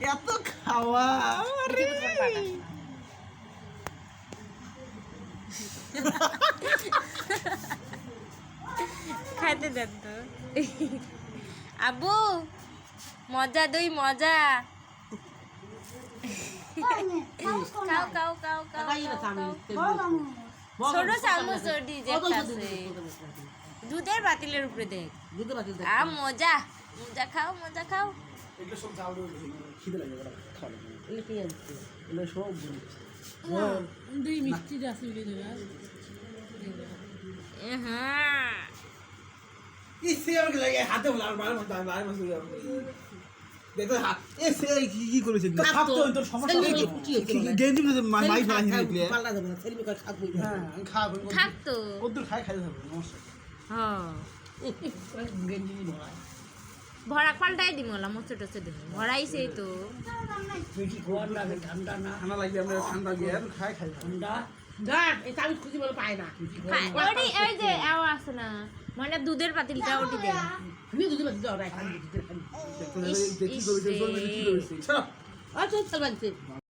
এত খাওয়া আরে খাইতে দেন তো আব্বু মজা দই মজা খাও খাও খাও খাও ছোট চামচ আছে দুধের বাতিলের উপরে দেখ মজা মজা খাও মজা খাও এগুলো সব জাল খিদে লাগে ওরা খাওয়া এগুলো কি আছে? এগুলো সব দুই মিষ্টি আছে হ্যাঁ ইসে আমাকে লাগে হাতে লাল মার মত মার মত দেখো এ সে কি করেছে খাপ তো তোর সমস্যা নেই কি গেঞ্জি মধ্যে মাই ফেলা হিনে প্লে পাল্লা যাবে না ছেলে মেয়ে খাবো হ্যাঁ আমি খাবো থাক তো ওদের খাইতে হবে সমস্যা হ্যাঁ গেঞ্জি ভয় ভরা পাল্টাই দিমলা মস্ত টসে দিম ভরাইছে তো বেশি খোয়ার লাগে ঠান্ডা না ঠান্ডা লাগবে আমরা ঠান্ডা গিয়ে খাই ঠান্ডা দেখ এই চাবি খুঁজে বলে পায় না ওই এই যে এও আছে না মানে দুধের পাতিলটা ওটি দে তুমি বুঝতে পারছি ওরা খালি দেখি দেখি দেখি ইস, দেখি ইস, দেখি ইস, দেখি আচ্ছা চল বাজছে